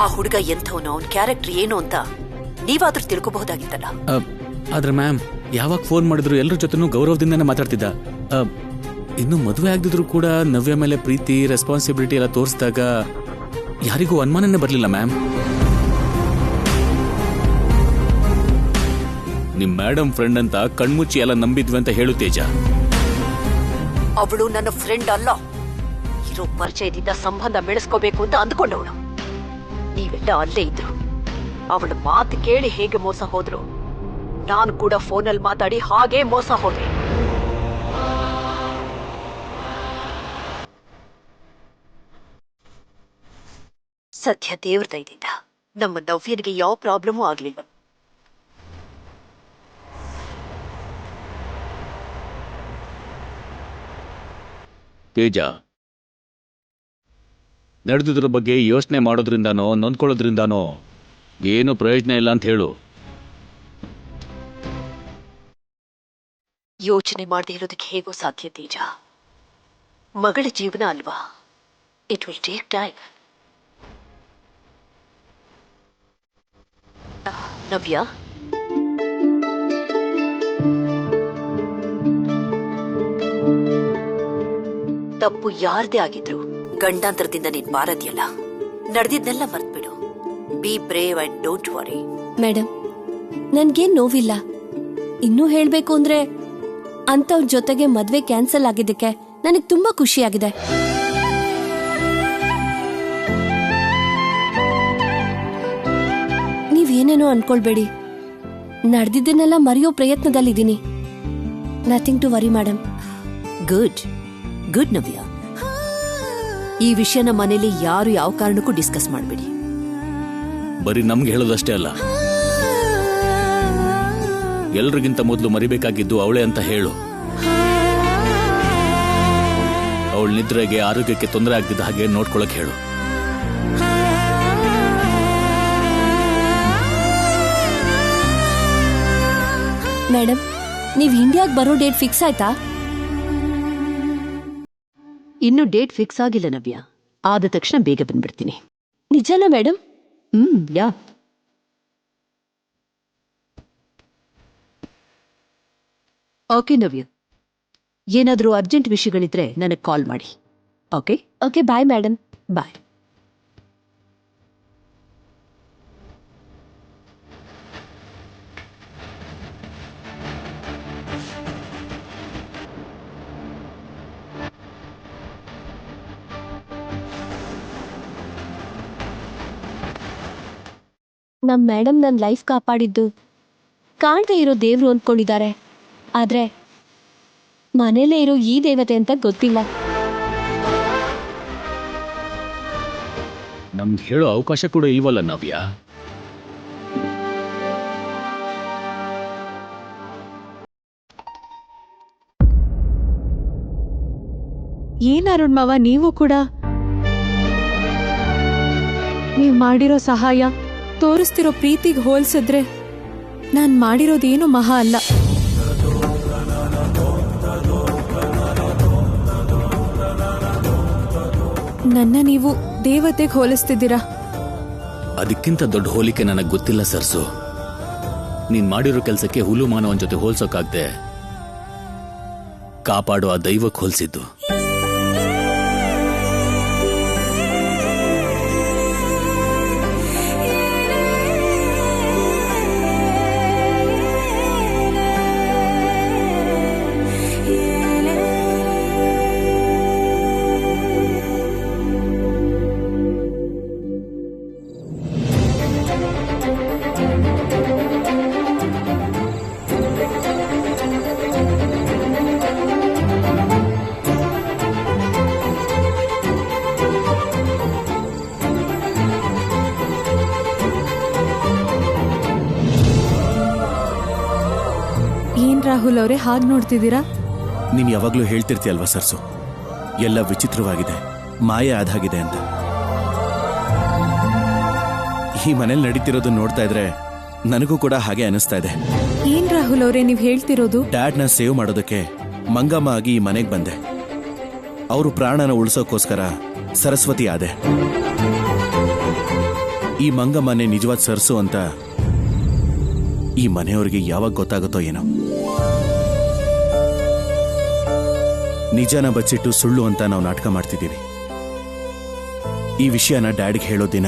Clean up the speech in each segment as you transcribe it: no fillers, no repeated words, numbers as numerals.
ಆ ಹುಡುಗ ಎಂಥವನು, ಅವನ ಕ್ಯಾರೆಕ್ಟರ್ ಏನು ಅಂತ ನೀವಾದ್ರೂ ತಿಳ್ಕೋಬಹುದಾಗಿತ್ತಲ್ಲ. ಆದ್ರೆ ಮ್ಯಾಮ್, ಯಾವಾಗ ಫೋನ್ ಮಾಡಿದ್ರು ಎಲ್ಲರ ಜೊತೆನೂ ಗೌರವದಿಂದನೇ ಮಾತಾಡ್ತಿದ್ದ. ಇನ್ನು ಮದುವೆ ಆಗದಿದ್ರು ಕೂಡ ನವ್ಯ ಮೇಲೆ ಪ್ರೀತಿ, ರೆಸ್ಪಾನ್ಸಿಬಿಲಿಟಿ ಎಲ್ಲ ತೋರಿಸಿದಾಗ ಯಾರಿಗೂ ಅನುಮಾನನೇ ಬರಲಿಲ್ಲ ಮ್ಯಾಮ್. ನಿಮ್ ಮೇಡಮ್ ಫ್ರೆಂಡ್ ಅಂತ ಕಣ್ಮುಚ್ಚಿ ಎಲ್ಲ ನಂಬಿದ್ವಿ ಅಂತ ಹೇಳು ತೇಜ. ಅವಳು ನನ್ನ ಫ್ರೆಂಡ್ ಅಲ್ಲ, ಇರೋ ಪರಿಚಯದಿಂದ ಸಂಬಂಧ ಬೆಳೆಸ್ಕೋಬೇಕು ಅಂತ ಅಂದ್ಕೊಂಡವಳು. ನೀವೆಲ್ಲ ಅಲ್ಲೇ ಇದ್ರು. ಅವಳ ಮಾತು ಕೇಳಿ ಹೇಗೆ ಮೋಸ ಹೋದ್ರು, ನಾನು ಕೂಡ ಫೋನಲ್ಲಿ ಮಾತಾಡಿ ಹಾಗೇ ಮೋಸ ಹೋದೆ. ಸದ್ಯ ದೇವ್ರ ದಯದಿಂದ ನಮ್ಮ ನವ್ಯನಿಗೆ ಯಾವ ಪ್ರಾಬ್ಲಮೂ ಆಗ್ಲಿಲ್ಲ. ತೇಜ, ನಡೆದಿದ್ರ ಬಗ್ಗೆ ಯೋಚನೆ ಮಾಡೋದ್ರಿಂದಾನೋ ನೊಂದ್ಕೊಳ್ಳೋದ್ರಿಂದಾನೋ ಏನು ಪ್ರಯೋಜನ ಇಲ್ಲ ಅಂತ ಹೇಳು. ಯೋಚನೆ ಮಾಡದೆ ಇರೋದಕ್ಕೆ ಹೇಗೋ ಸಾಧ್ಯ ತೇಜ. ಮಗಳ ಜೀವನ ಅಲ್ವಾ, it will take time. Navya, ತಪ್ಪು ಯಾರದೇ ಆಗಿದ್ರು ಗಂಡಾಂತರದಿಂದ ನೀನ್ ಬಾರದಿಯಲ್ಲ. ನಡೆದಿದ್ನೆಲ್ಲ ಮರ್ತ್ಬಿಡು. Be brave and don't worry. Madam, ನನ್ಗೇನ್ ನೋವಿಲ್ಲ. ಇನ್ನೂ ಹೇಳ್ಬೇಕು ಅಂದ್ರೆ ಅಂತವ್ರ ಜೊತೆಗೆ ಮದ್ವೆ ಕ್ಯಾನ್ಸಲ್ ಆಗಿದ್ದಕ್ಕೆ ನನಗ್ ತುಂಬಾ ಖುಷಿಯಾಗಿದೆ. ನೀವೇನೇನೋ ಅನ್ಕೊಳ್ಬೇಡಿ. ನಡೆದಿದ್ದನ್ನೆಲ್ಲ ಮರೆಯೋ ಪ್ರಯತ್ನದಲ್ಲಿದ್ದೀನಿ. Nothing to worry madam. Good good Navya. ಈ ವಿಷಯನ ಮನೇಲಿ ಯಾರು ಯಾವ ಕಾರಣಕ್ಕೂ ಡಿಸ್ಕಸ್ ಮಾಡಬೇಡಿ. ಬರೀ ನಮ್ಗೆ ಹೇಳೋದಷ್ಟೇ ಅಲ್ಲ, ಎಲ್ರಿಗಿಂತ ಮೊದಲು ಮರಿಬೇಕಾಗಿದ್ದು ಅವಳೇ ಅಂತ ಹೇಳು. ಅವಳ ನಿದ್ರೆಗೆ, ಆರೋಗ್ಯಕ್ಕೆ ತೊಂದರೆ ಆಗ್ತಿದ್ದ ಹಾಗೆ ನೋಡ್ಕೊಳಕ್ ಹೇಳು. ಮೇಡಮ್, ನೀವ್ ಇಂಡಿಯಾಗ್ ಬರೋ ಡೇಟ್ ಫಿಕ್ಸ್ ಆಯ್ತಾ? ಇನ್ನು ಡೇಟ್ ಫಿಕ್ಸ್ ಆಗಿಲ್ಲ ನವ್ಯ. ಆದ ತಕ್ಷಣ ಬೇಗ ಬಂದ್ಬಿಡ್ತೀನಿ. ನಿಜನಾ ಮೇಡಮ್? ಯಾ. ಓಕೆ ನವ್ಯ, ಏನಾದರೂ ಅರ್ಜೆಂಟ್ ವಿಷಯಗಳಿದ್ರೆ ನನಗೆ ಕಾಲ್ ಮಾಡಿ. Okay? Okay, bye madam. Bye. ನಮ್ ಮೇಡಮ್ ನನ್ನ ಲೈಫ್ ಕಾಪಾಡಿದ್ದು ಕಾಣ್ದೇ ಇರೋ ದೇವ್ರು ಅಂದ್ಕೊಂಡಿದ್ದಾರೆ. ಆದ್ರೆ ಮನೇಲೇ ಇರೋ ಈ ದೇವತೆ ಅಂತ ಗೊತ್ತಿಲ್ಲ. ನಮ್ಗೆ ಹೇಳೋ ಅವಕಾಶ ಕೂಡ ಇಲ್ವಲ್ಲ ನವ್ಯ. ಏನ್ ಅರುಣ್ ಮಾವ, ನೀವು ಕೂಡ ನೀವ್ ಮಾಡಿರೋ ಸಹಾಯ, ತೋರಿಸ್ತಿರೋ ಪ್ರೀತಿಗೆ ಹೋಲ್ಸಿದ್ರೆ ನಾನ್ ಮಾಡಿರೋದೇನು ಮಹಾ ಅಲ್ಲ. ನನ್ನ ನೀವು ದೇವತೆಗೆ ಹೋಲಿಸ್ತಿದ್ದೀರಾ. ಅದಕ್ಕಿಂತ ದೊಡ್ಡ ಹೋಲಿಕೆ ನನಗೆ ಗೊತ್ತಿಲ್ಲ ಸರ್ಸು. ನೀನ್ ಮಾಡಿರೋ ಕೆಲಸಕ್ಕೆ ಹುಲು ಮಾನವನ ಜೊತೆ ಹೋಲ್ಸೋಕಾಗ್ದೆ ಕಾಪಾಡೋ ಆ ದೈವಕ್ಕೆ ಹೋಲಿಸಿದ್ದು. ರಾಹುಲ್ ಅವರೇ ಹಾಗೆ ನೋಡ್ತಿದ್ದೀರಾ? ನೀನ್ ಯಾವಾಗ್ಲೂ ಹೇಳ್ತಿರ್ತೀಯಲ್ವಾ ಸರ್ಸು, ಎಲ್ಲ ವಿಚಿತ್ರವಾಗಿದೆ, ಮಾಯೆ ಆದಾಗಿದೆ ಅಂತ. ಈ ಮನೇಲಿ ನಡೀತಿರೋದು ನೋಡ್ತಾ ಇದ್ರೆ ನನಗೂ ಕೂಡ ಹಾಗೆ ಅನಿಸ್ತಾ ಇದೆ. ಏನ್ ರಾಹುಲ್ ಅವರೇ ನೀವ್ ಹೇಳ್ತಿರೋದು? ಡ್ಯಾಡ್ನ ಸೇವ್ ಮಾಡೋದಕ್ಕೆ ಮಂಗಮ್ಮ ಆಗಿ ಈ ಮನೆಗೆ ಬಂದೆ. ಅವರು ಪ್ರಾಣನ ಉಳಿಸೋಕೋಸ್ಕರ ಸರಸ್ವತಿ ಆದೆ. ಈ ಮಂಗಮ್ಮನೆ ನಿಜವಾದ ಸರ್ಸು ಅಂತ ಈ ಮನೆಯವ್ರಿಗೆ ಯಾವಾಗ ಗೊತ್ತಾಗುತ್ತೋ ಏನೋ. ನಿಜನ ಬಚ್ಚಿಟ್ಟು ಸುಳ್ಳು ಅಂತ ನಾವು ನಾಟಕ ಮಾಡ್ತಿದ್ದೀವಿ. ಈ ವಿಷಯನ ಡ್ಯಾಡಿಗೆ ಹೇಳೋ ದಿನ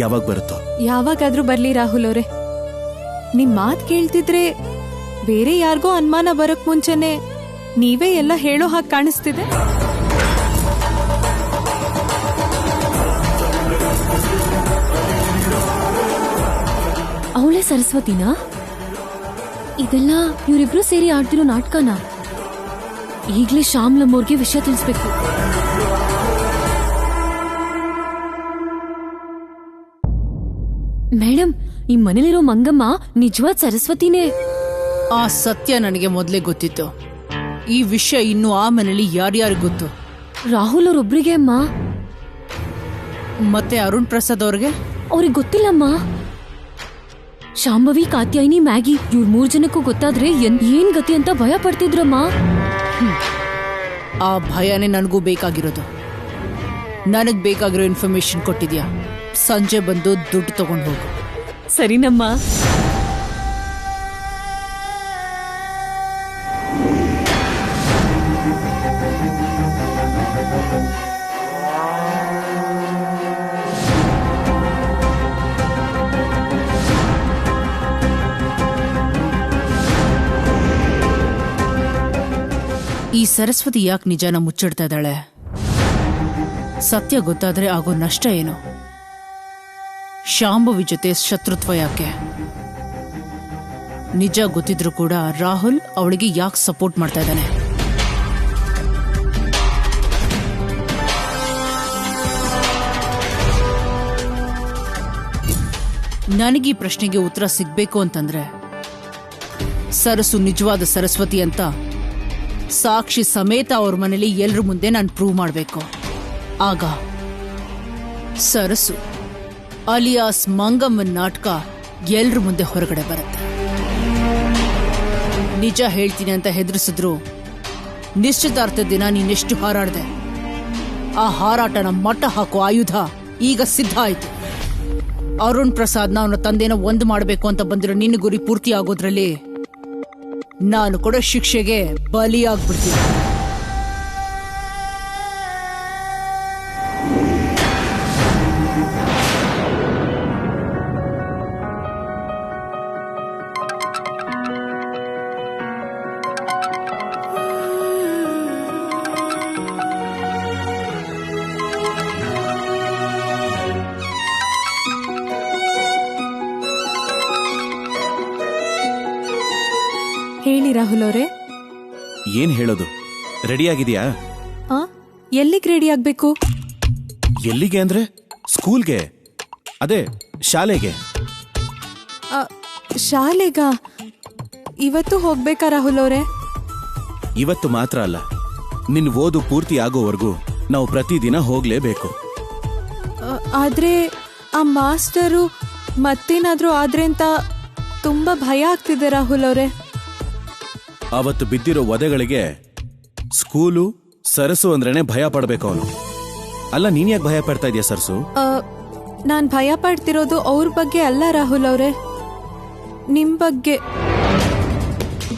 ಯಾವಾಗ ಬರುತ್ತೋ? ಯಾವಾಗಾದ್ರೂ ಬರ್ಲಿ ರಾಹುಲ್ ಅವರೇ. ನಿಮ್ ಮಾತ್ ಕೇಳ್ತಿದ್ರೆ ಬೇರೆ ಯಾರಿಗೋ ಅನುಮಾನ ಬರಕ್ ಮುಂಚೆನೆ ನೀವೇ ಎಲ್ಲ ಹೇಳೋ ಹಾಗೆ ಕಾಣಿಸ್ತಿದೆ. ಅವಳೇ ಸರಸ್ವತಿನಾ? ಇದೆಲ್ಲ ಇವರಿಬ್ರು ಸೇರಿ ಆಡ್ತಿರೋ ನಾಟಕನ? ಈಗ್ಲೇ ಶ್ಯಾಮ್ಲಮ್ಮವ್ರಿಗೆ ವಿಷಯ ತಿಳಿಸ್ಬೇಕು. ಮೇಡಮ್, ಈ ಮನೇಲಿರೋ ಮಂಗಮ್ಮ ನಿಜವಾದ ಸರಸ್ವತಿನೇ. ಆ ಸತ್ಯ ನನಗೆ ಮೊದಲೇ ಗೊತ್ತಿತ್ತು. ಈ ವಿಷಯ ಇನ್ನು ಆ ಮನೇಲಿ ಯಾರ್ಯಾರು ಗೊತ್ತು? ರಾಹುಲ್ ಅವ್ರೊಬ್ರಿಗೆ ಅಮ್ಮ. ಮತ್ತೆ ಅರುಣ್ ಪ್ರಸಾದ್ ಅವ್ರಿಗೆ? ಅವ್ರಿಗೆ ಗೊತ್ತಿಲ್ಲಮ್ಮ. ಶಾಂಭವಿ, ಕಾತ್ಯಾಯಿನಿ, ಮ್ಯಾಗಿ ಇವ್ರ 3 ಜನಕ್ಕೂ ಗೊತ್ತಾದ್ರೆ ಏನ್ ಗತಿ ಅಂತ ಭಯ ಪಡ್ತಿದ್ರಮ್ಮ. ಆ ಭಯನೇ ನನಗೂ ಬೇಕಾಗಿರೋದು. ನನಗ್ ಬೇಕಾಗಿರೋ ಇನ್ಫಾರ್ಮೇಶನ್ ಕೊಟ್ಟಿದ್ಯಾ? ಸಂಜೆ ಬಂದು ದುಡ್ಡು ತಗೊಂಡು ಹೋಗು. ಸರಿನಮ್ಮ. ಈ ಸರಸ್ವತಿ ಯಾಕೆ ನಿಜಾನ ಮುಚ್ಚಿಡ್ತಾ ಇದ್ದಾಳೆ? ಸತ್ಯ ಗೊತ್ತಾದ್ರೆ ಆಗೋ ನಷ್ಟ ಏನು? ಶಾಂಭವಿ ಜೊತೆ ಶತ್ರುತ್ವ ಯಾಕೆ? ನಿಜ ಗೊತ್ತಿದ್ರು ಕೂಡ ರಾಹುಲ್ ಅವಳಿಗೆ ಯಾಕೆ ಸಪೋರ್ಟ್ ಮಾಡ್ತಾ ಇದ್ದಾನೆ? ನನಗೀ ಪ್ರಶ್ನೆಗೆ ಉತ್ತರ ಸಿಗ್ಬೇಕು ಅಂತಂದ್ರೆ ಸರಸು ನಿಜವಾದ ಸರಸ್ವತಿ ಅಂತ ಸಾಕ್ಷಿ ಸಮೇತ ಅವ್ರ ಮನೇಲಿ ಎಲ್ರ ಮುಂದೆ ನಾನು ಪ್ರೂವ್ ಮಾಡಬೇಕು. ಆಗ ಸರಸು ಅಲಿಯಾಸ್ ಮಂಗಮ್ಮನ್ ನಾಟಕ ಎಲ್ರ ಮುಂದೆ ಹೊರಗಡೆ ಬರುತ್ತೆ. ನಿಜ ಹೇಳ್ತೀನಿ ಅಂತ ಹೆದರಿಸಿದ್ರು ನಿಶ್ಚಿತಾರ್ಥ ದಿನ ನೀನೆಷ್ಟು ಹಾರಾಡ್ದೆ, ಆ ಹಾರಾಟನ ಮಟ್ಟ ಹಾಕೋ ಆಯುಧ ಈಗ ಸಿದ್ಧ ಆಯ್ತು. ಅರುಣ್ ಪ್ರಸಾದ್ನ ಅವನ ತಂದೆನ ಒಂದು ಮಾಡಬೇಕು ಅಂತ ಬಂದಿರೋ ನಿನ್ನ ಗುರಿ ಪೂರ್ತಿ ಆಗೋದ್ರಲ್ಲಿ ನಾನು ಕೊಡೋ ಶಿಕ್ಷೆಗೆ ಬಲಿಯಾಗ್ಬಿಡ್ತೀನಿ. ಹೇಳಿ ರಾಹುಲ್ ಅವರೇ. ಏನ್ ಹೇಳೋದು? ರೆಡಿಯಾಗಿದೆಯಾ? ಎಲ್ಲಿಗೆ ರೆಡಿ ಆಗ್ಬೇಕು? ಎಲ್ಲಿಗೆ ಅಂದ್ರೆ ಸ್ಕೂಲ್ಗೆ, ಅದೇ ಶಾಲೆಗೆ. ಶಾಲೆಗ ಇವತ್ತು ಹೋಗ್ಬೇಕಾ ರಾಹುಲ್ ಅವರೇ? ಇವತ್ತು ಮಾತ್ರ ಅಲ್ಲ, ನಿನ್ ಓದು ಪೂರ್ತಿ ಆಗೋವರೆಗೂ ನಾವು ಪ್ರತಿದಿನ ಹೋಗ್ಲೇಬೇಕು. ಆದ್ರೆ ಆ ಮಾಸ್ಟರು ಮತ್ತೇನಾದ್ರೂ ಆದ್ರೆ ಅಂತ ತುಂಬಾ ಭಯ ಆಗ್ತಿದೆ ರಾಹುಲ್ ಅವರೇ. ಅವತ್ತು ಬಿದ್ದಿರೋ ವಧೆಗಳಿಗೆ ಸ್ಕೂಲು ಸರಸು ಅಂದ್ರೇನೆ ಭಯ ಪಡ್ಬೇಕು ಅವನು. ಅಲ್ಲ, ನೀನ್ ಯಾಕೆ ಭಯ ಪಡ್ತಾ ಇದೀಯ ಸರ್ಸು? ನಾನ್ ಭಯ ಪಡ್ತಿರೋದು ಅವ್ರ ಬಗ್ಗೆ ಅಲ್ಲ ರಾಹುಲ್ ಅವರೇ, ನಿಮ್ ಬಗ್ಗೆ.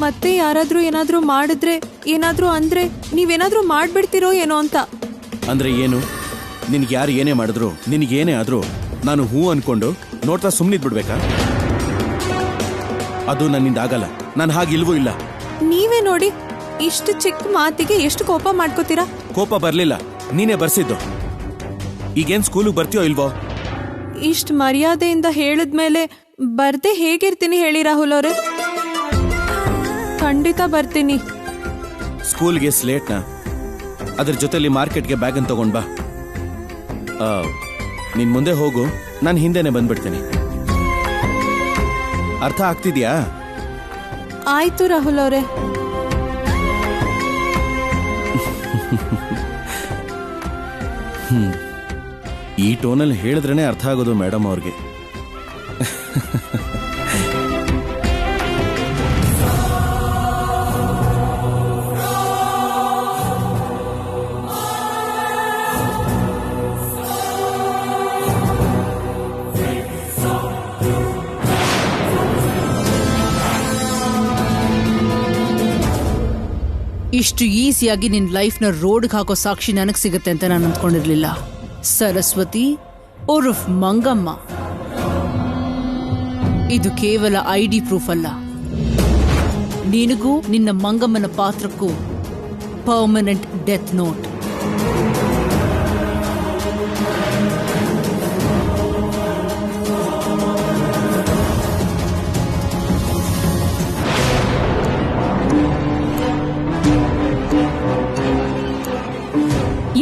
ಮತ್ತೆ ಯಾರಾದ್ರೂ ಏನಾದ್ರೂ ಮಾಡಿದ್ರೆ, ಏನಾದ್ರೂ ಅಂದ್ರೆ ನೀವೇನಾದ್ರೂ ಮಾಡ್ಬಿಡ್ತಿರೋ ಏನೋ ಅಂತ. ಅಂದ್ರೆ ಏನು? ನಿನ್ಗೆ ಯಾರು ಏನೇ ಮಾಡಿದ್ರು, ನಿನಗೇನೇ ಆದ್ರೂ ನಾನು ಹೂ ಅನ್ಕೊಂಡು ನೋಡ್ತಾ ಸುಮ್ಮನಿದ್ಬಿಡ್ಬೇಕಾ? ಅದು ನನ್ನಿಂದ ಆಗಲ್ಲ. ನಾನು ಹಾಗಿಲ್ವೂ ಇಲ್ಲ. ನೀವೇ ನೋಡಿ, ಇಷ್ಟು ಚಿಕ್ಕ ಮಾತಿಗೆ ಎಷ್ಟು ಕೋಪ ಮಾಡ್ಕೋತೀರಾ? ಕೋಪ ಬರ್ಲಿಲ್ಲ, ನೀನೇ ಬರ್ಸಿದ್ದು. ಈಗೇನ್ ಸ್ಕೂಲಿಗೆ ಬರ್ತೀಯೋ ಇಲ್ವೋ? ಇಷ್ಟು ಮರ್ಯಾದೆಯಿಂದ ಹೇಳಿದ್ಮೇಲೆ ಬರ್ದೆ ಹೇಗಿರ್ತೀನಿ ಹೇಳಿ ರಾಹುಲ್ ಅವರೇ? ಖಂಡಿತ ಬರ್ತೀನಿ. ಸ್ಕೂಲ್ಗೆ ಸ್ಲೇಟ್ನ, ಅದ್ರ ಜೊತೆಲಿ ಮಾರ್ಕೆಟ್ಗೆ ಬ್ಯಾಗ್ ಅನ್ನು ತಗೊಂಡ್ ಬಾ. ನಿನ್ ಮುಂದೆ ಹೋಗು, ನಾನು ಹಿಂದೆನೆ ಬಂದ್ಬಿಡ್ತೀನಿ. ಅರ್ಥ ಆಗ್ತಿದ್ಯಾ? ಆಯ್ತು ರಾಹುಲ್ ಅವರೇ. ಈ ಟೋನಲ್ಲಿ ಹೇಳಿದ್ರೇನೆ ಅರ್ಥ ಆಗೋದು ಮೇಡಮ್ ಅವ್ರಿಗೆ. ಇಷ್ಟು ಈಸಿಯಾಗಿ ನಿನ್ ಲೈಫ್ನ ರೋಡ್ಗೆ ಹಾಕೋ ಸಾಕ್ಷಿ ನನಗೆ ಸಿಗುತ್ತೆ ಅಂತ ನಾನು ಅಂದ್ಕೊಂಡಿರ್ಲಿಲ್ಲ. ಸರಸ್ವತಿ ಉರ್ಫ್ ಮಂಗಮ್ಮ, ಇದು ಕೇವಲ ID ಪ್ರೂಫ್ ಅಲ್ಲ, ನಿನಗೂ ನಿನ್ನ ಮಂಗಮ್ಮನ ಪಾತ್ರಕ್ಕೂ ಪರ್ಮನೆಂಟ್ ಡೆತ್ ನೋಟ್.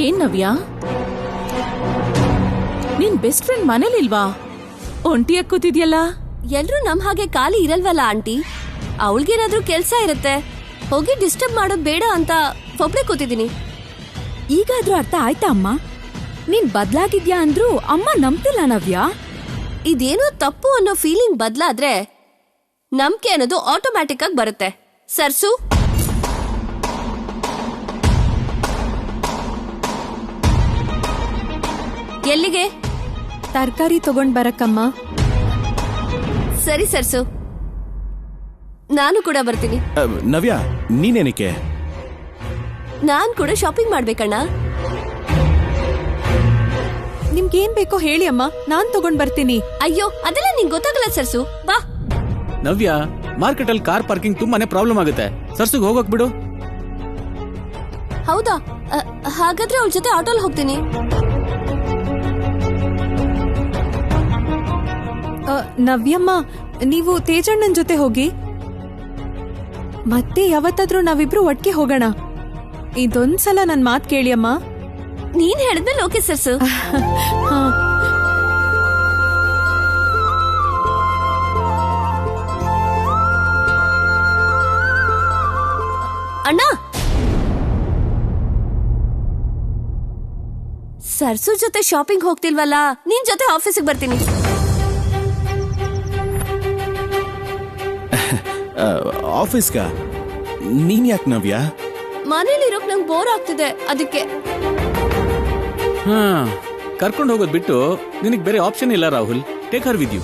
ಏನ್ ನವ್ಯ, ನಿನ್ ಬೆಸ್ಟ್ ಫ್ರೆಂಡ್ ಮನೇಲಿಲ್ವಾ? ಒಂಟಿಯಾಗಿ ಕೂತಿದ್ಯಲ್ಲ? ಎಲ್ರೂ ನಮ್ ಹಾಗೆ ಖಾಲಿ ಇರಲ್ವಲ್ಲ ಆಂಟಿ. ಅವಳಿಗೇನಾದ್ರೂ ಕೆಲ್ಸ ಇರುತ್ತೆ, ಹೋಗಿ ಡಿಸ್ಟರ್ಬ್ ಮಾಡೋದ್ ಬೇಡ ಅಂತ ಒಬ್ಳೆ ಕೂತಿದೀನಿ. ಈಗಾದ್ರೂ ಅರ್ಥ ಆಯ್ತಾ ಅಮ್ಮ? ನೀನ್ ಬದ್ಲಾಗಿದ್ಯಾ ಅಂದ್ರೂ ಅಮ್ಮ ನಂಬ್ತಿಲ್ಲ ನವ್ಯ. ಇದೇನೋ ತಪ್ಪು ಅನ್ನೋ ಫೀಲಿಂಗ್ ಬದ್ಲಾದ್ರೆ ನಂಬಿಕೆ ಅನ್ನೋದು ಆಟೋಮ್ಯಾಟಿಕ್ ಆಗಿ ಬರುತ್ತೆ. ಸರ್ಸು, ಎಲ್ಲಿಗೆ? ತರಕಾರಿ ತಗೊಂಡ್ ಬರಕ್ಕಮ್ಮ. ಸರಿ ಸರ್ಸು, ನಾನು ಕೂಡ ಬರ್ತೀನಿ. ನವ್ಯ, ನೀನೇನಕ್ಕೆ? ನಾನ್ ಕೂಡ ಶಾಪಿಂಗ್ ಮಾಡ್ಬೇಕಣ್ಣ. ನಿಮ್ಗೇನ್ ಬೇಕೋ ಹೇಳಿ ಅಮ್ಮ, ನಾನ್ ತಗೊಂಡ್ ಬರ್ತೀನಿ. ಅಯ್ಯೋ, ಅದೆಲ್ಲ ನಿಂಗೆ ಗೊತ್ತಾಗಲ್ಲ ಸರ್ಸು, ಬಾ. ನವ್ಯ, ಮಾರ್ಕೆಟ್ ಅಲ್ಲಿ ಕಾರ್ ಪಾರ್ಕಿಂಗ್ ತುಂಬಾನೇ ಪ್ರಾಬ್ಲಮ್ ಆಗುತ್ತೆ. ಸರ್ಸುಗ್ ಹೋಗೋಕ್ ಬಿಡು. ಹೌದಾ? ಹಾಗಾದ್ರೆ ಅವಳ ಜೊತೆ ಆಟೋಲ್ ಹೋಗ್ತೀನಿ. ನವ್ಯಮ್ಮ, ನೀವು ತೇಜಣ್ಣನ್ ಜೊತೆ ಹೋಗಿ. ಮತ್ತೆ ಯಾವತ್ತಾದ್ರೂ ನಾವಿಬ್ರು ಒಟ್ಟಿಗೆ ಹೋಗೋಣ. ಇದೊಂದ್ಸಲ ನನ್ ಮಾತ್ ಕೇಳಿ ಅಮ್ಮ. ನೀನ್ ಹೇಳಿದ್ಮೇಲೆ ಓಕೆ ಸರ್ಸು. ಹಾ. ಅಣ್ಣ, ಸರ್ಸು ಜೊತೆ ಶಾಪಿಂಗ್ ಹೋಗ್ತಿಲ್ವಲ್ಲ, ನಿನ್ ಜೊತೆ ಆಫೀಸಿಗೆ ಬರ್ತೀನಿ. ಆಫೀಸ್ಗ? ನೀನ್ ಯಾಕೆ ನವ್ಯ? ಮನೇಲಿರೋಕ್ ನಂಗೆ ಬೋರ್ ಆಗ್ತಿದೆ, ಅದಕ್ಕೆ. ಹಾ, ಕರ್ಕೊಂಡು ಹೋಗೋದ್ ಬಿಟ್ಟು ನಿನಗೆ ಬೇರೆ ಆಪ್ಷನ್ ಇಲ್ಲ Rahul. Take her with you.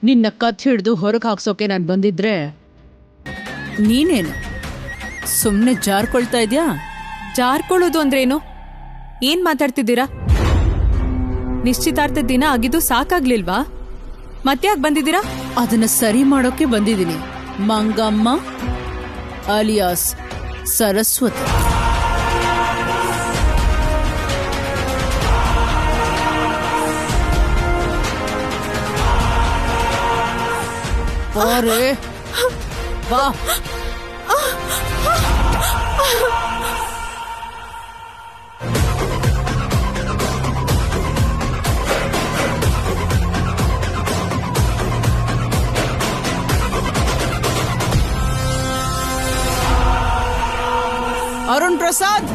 ನಿನ್ನ ಕತ್ ಹಿಡಿದು ಹೊರಗೆ ಹಾಕ್ಸೋಕೆ ನಾನು ಬಂದಿದ್ರೆ ನೀನೇನು ಸುಮ್ಮನೆ ಜಾರ್ಕೊಳ್ತಾ ಇದ್ಯಾ? ಜಾರ್ಕೊಳ್ಳೋದು ಅಂದ್ರೇನು? ಏನ್ ಮಾತಾಡ್ತಿದ್ದೀರಾ? ನಿಶ್ಚಿತಾರ್ಥದ ದಿನ ಆಗಿದ್ದು ಸಾಕಾಗ್ಲಿಲ್ವಾ? ಮತ್ತ್ಯಾಕ್ ಬಂದಿದ್ದೀರಾ? ಅದನ್ನ ಸರಿ ಮಾಡೋಕೆ ಬಂದಿದ್ದೀನಿ. ಮಂಗಮ್ಮ ಅಲಿಯಾಸ್ ಸರಸ್ವತಿ. ಬಾರೆ, ಬಾ. ಅರುಣ್ ಪ್ರಸಾದ್,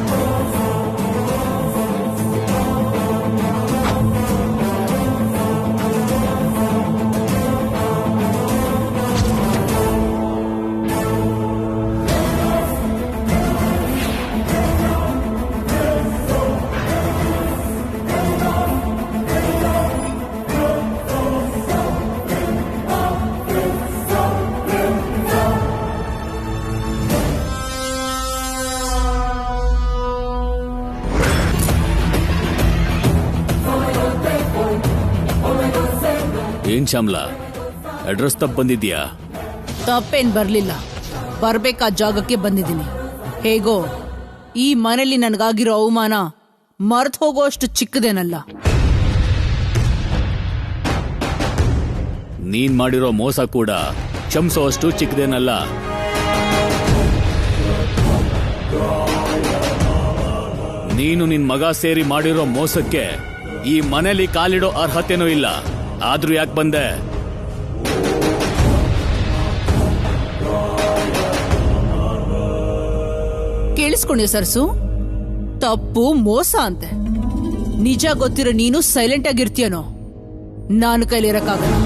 ಏನ್ ಶ್ಯಾಮ್ಲಾ, ಅಡ್ರೆಸ್ ತಪ್ಪು ಬಂದಿದ್ಯಾ? ತಪ್ಪೇನ್ ಬರ್ಲಿಲ್ಲ, ಬರ್ಬೇಕಾದ ಜಾಗಕ್ಕೆ ಬಂದಿದ್ದೀನಿ. ಹೇಗೋ ಈ ಮನೇಲಿ ನನಗಾಗಿರೋ ಅವಮಾನ ಮರ್ತ್ ಹೋಗೋಷ್ಟು ಚಿಕ್ಕದೇನಲ್ಲ. ನೀನ್ ಮಾಡಿರೋ ಮೋಸ ಕೂಡ ಕ್ಷಮಿಸೋ ಅಷ್ಟು ಚಿಕ್ಕದೇನಲ್ಲ. ನೀನು ನಿನ್ ಮಗ ಸೇರಿ ಮಾಡಿರೋ ಮೋಸಕ್ಕೆ ಈ ಮನೇಲಿ ಕಾಲಿಡೋ ಅರ್ಹತೆನೂ ಇಲ್ಲ. ಆದ್ರೂ ಯಾಕೆ ಬಂದೆ? ಕೇಳಿಸ್ಕೊಂಡಿ ಸರ್ಸು? ತಪ್ಪು ಮೋಸ ಅಂತೆ. ನಿಜ ಗೊತ್ತಿರೋ ನೀನು ಸೈಲೆಂಟ್ ಆಗಿರ್ತೀಯನೋ? ನಾನು ಕೈಲಿರಕ್ಕಾಗಲ್ಲ.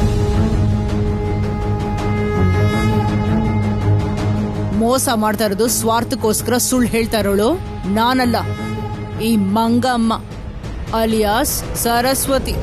ಮೋಸ ಮಾಡ್ತಾ ಇರೋದು ಸ್ವಾರ್ಥಕ್ಕೋಸ್ಕರ ಸುಳ್ಳು ಹೇಳ್ತಾ ಇರೋಳು ನಾನಲ್ಲ, ಈ ಮಂಗಮ್ಮ ಅಲಿಯಾಸ್ ಸರಸ್ವತಿ.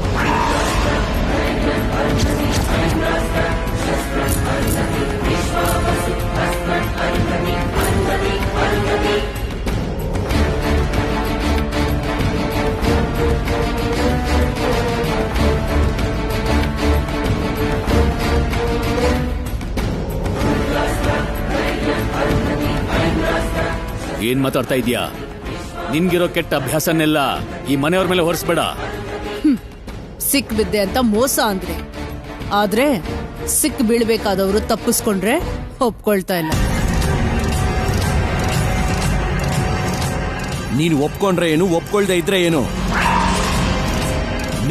ಏನ್ ಮಾತಾಡ್ತಾ ಇದೀಯಾ? ನಿನ್ಗಿರೋ ಕೆಟ್ಟ ಅಭ್ಯಾಸನೆಲ್ಲ ಈ ಮನೆಯವ್ರ ಮೇಲೆ ಹೊರಿಸ್ಬೇಡ. ಸಿಕ್ ಬಿದ್ದೆ ಅಂತ ಮೋಸ ಅಂದ್ರೆ, ಆದ್ರೆ ಸಿಕ್ ಬೀಳ್ಬೇಕಾದವರು ತಪ್ಪಿಸ್ಕೊಂಡ್ರೆ ಒಪ್ಕೊಳ್ತಾ ಇಲ್ಲ. ನೀನು ಒಪ್ಕೊಂಡ್ರೆ ಏನು, ಒಪ್ಕೊಳ್ದೆ ಇದ್ರೆ ಏನು?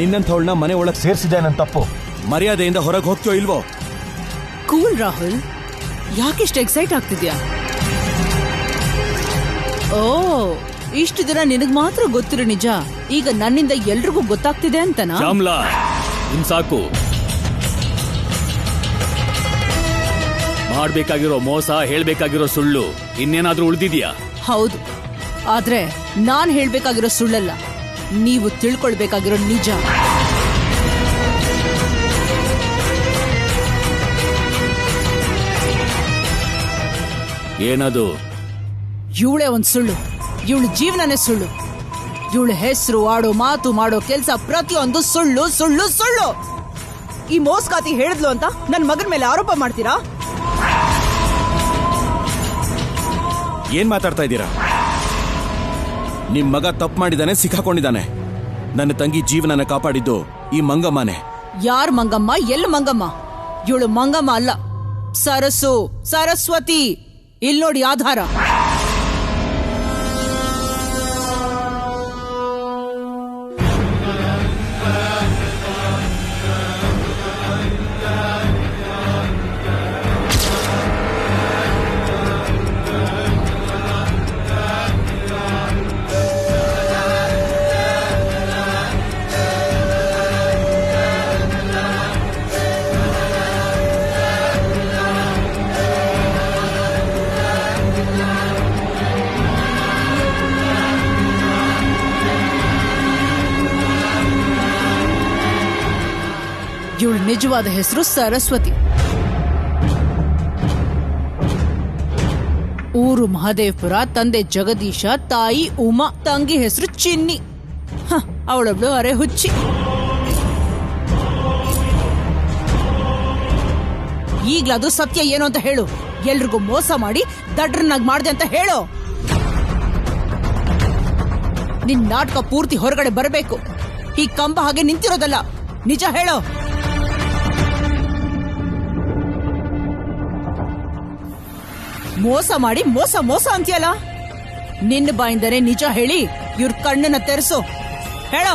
ನಿನ್ನಂಥವಳನ್ನ ಮನೆ ಒಳಗೆ ಸೇರಿಸಿದೆ ನನ್ನ ತಪ್ಪು. ಮರ್ಯಾದೆಯಿಂದ ಹೊರಗೆ ಹೋಗ್ತೀಯೋ ಇಲ್ವೋ? ಕೂಲ್ ರಾಹುಲ್, ಯಾಕೆಷ್ಟು ಎಕ್ಸೈಟ್ ಆಗ್ತಿದ್ಯಾ? ಓ, ಇಷ್ಟು ದಿನ ನಿನಗ್ ಮಾತ್ರ ಗೊತ್ತಿರೋ ನಿಜ ಈಗ ನನ್ನಿಂದ ಎಲ್ರಿಗೂ ಗೊತ್ತಾಗ್ತಿದೆ ಅಂತನಾ? ಶ್ಯಾಮ್ಲಾ, ಇನ್ ಸಾಕು. ಮಾಡ್ಬೇಕಾಗಿರೋ ಮೋಸ, ಹೇಳ್ಬೇಕಾಗಿರೋ ಸುಳ್ಳು ಇನ್ನೇನಾದ್ರೂ ಉಳಿದಿದ್ಯಾ? ಹೌದು, ಆದ್ರೆ ನಾನ್ ಹೇಳ್ಬೇಕಾಗಿರೋ ಸುಳ್ಳಲ್ಲ, ನೀವು ತಿಳ್ಕೊಳ್ಬೇಕಾಗಿರೋ ನಿಜ. ಏನದು? ಇವಳೇ ಒಂದ್ ಸುಳ್ಳು, ಇವಳು ಜೀವನನೇ ಸುಳ್ಳು. ಇವಳು ಹೆಸರು, ಆಡೋ ಮಾತು, ಮಾಡೋ ಕೆಲ್ಸ ಪ್ರತಿಯೊಂದು ಸುಳ್ಳು ಸುಳ್ಳು ಸುಳ್ಳು. ಈ ಮೋಸ್ಕಾತಿ ಹೇಳಿದ್ಲು ಅಂತ ನನ್ ಮಗನ ಮೇಲೆ ಆರೋಪ ಮಾಡ್ತೀರಾ? ಏನ್ ಮಾತಾಡ್ತಾ ಇದ್ದೀರಾ? ನಿಮ್ ಮಗ ತಪ್ಪು ಮಾಡಿದಾನೆ, ಸಿಕ್ಕಾಕೊಂಡಿದ್ದಾನೆ. ನನ್ನ ತಂಗಿ ಜೀವನನ ಕಾಪಾಡಿದ್ದು ಈ ಮಂಗಮ್ಮನೆ. ಯಾರ್ ಮಂಗಮ್ಮ? ಎಲ್ಲಿ ಮಂಗಮ್ಮ? ಇವಳು ಮಂಗಮ್ಮ ಅಲ್ಲ, ಸರಸ್ಸು, ಸರಸ್ವತಿ. ಇಲ್ ನೋಡಿ ಆಧಾರ. ಇವಳ ನಿಜವಾದ ಹೆಸರು ಸರಸ್ವತಿ. ಊರು ಮಹದೇವಪುರ, ತಂದೆ ಜಗದೀಶ, ತಾಯಿ ಉಮಾ, ತಂಗಿ ಹೆಸರು ಚಿನ್ನಿ. ಅವಳೊಬ್ಳು ಅರೆ ಹುಚ್ಚಿ. ಈಗ್ಲದು ಸತ್ಯ ಏನು ಅಂತ ಹೇಳು. ಎಲ್ರಿಗೂ ಮೋಸ ಮಾಡಿ ದಡ್ರನ್ನಾಗಿ ಮಾಡ್ದೆ ಅಂತ ಹೇಳು. ನಿನ್ ನಾಟಕ ಪೂರ್ತಿ ಹೊರಗಡೆ ಬರಬೇಕು. ಈ ಕಂಬ ಹಾಗೆ ನಿಂತಿರೋದಲ್ಲ, ನಿಜ ಹೇಳೋ. ಮೋಸ ಮಾಡಿ ಮೋಸ ಮೋಸ ಅಂತೀಯಲ್ಲ, ನಿನ್ನ ಬಾಯಿಂದನೇ ನಿಜ ಹೇಳಿ ಇವ್ರ ಕಣ್ಣನ್ನ ತೆರೆಸು. ಹೇಳೋ.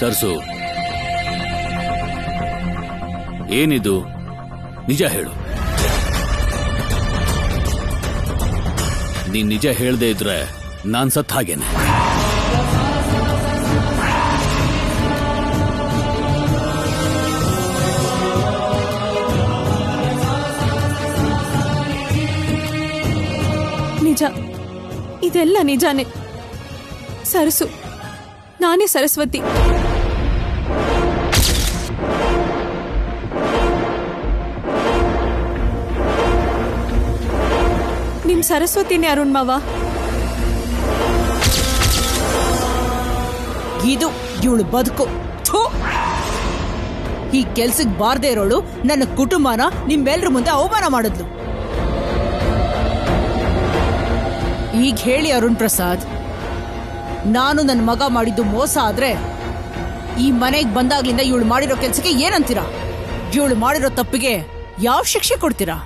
ಸರ್ಸು, ಏನಿದು? ನಿಜ ಹೇಳು. ನೀನ್ ನಿಜ ಹೇಳ್ದೆ ಇದ್ರೆ ನಾನ್ ಸತ್ ಹಾಗೇನೆ. ನಿಜ, ಇದೆಲ್ಲ ನಿಜಾನೇ. ಸರಸು, ನಾನೇ ಸರಸ್ವತಿ. ನಿಮ್ ಸರಸ್ವತಿನೇ ಅರುಣ್ ಮಾವ. ಇದು ಇವಳು ಬದುಕು. ಈ ಕೆಲ್ಸಕ್ ಬಾರ್ದೇ ಇರೋಳು ನನ್ನ ಕುಟುಂಬನ ನಿಮ್ಮೆಲ್ರ ಮುಂದೆ ಅವಮಾನ ಮಾಡಿದ್ಲು. ಈಗ ಹೇಳಿ ಅರುಣ್ ಪ್ರಸಾದ್, ನಾನು ನನ್ನ ಮಗ ಮಾಡಿದ್ದು ಮೋಸ ಆದ್ರೆ ಈ ಮನೆಗೆ ಬಂದಾಗ್ಲಿಂದ ಇವಳು ಮಾಡಿರೋ ಕೆಲ್ಸಕ್ಕೆ ಏನಂತೀರಾ? ಇವಳು ಮಾಡಿರೋ ತಪ್ಪಿಗೆ ಯಾವ ಶಿಕ್ಷೆ ಕೊಡ್ತೀರಾ?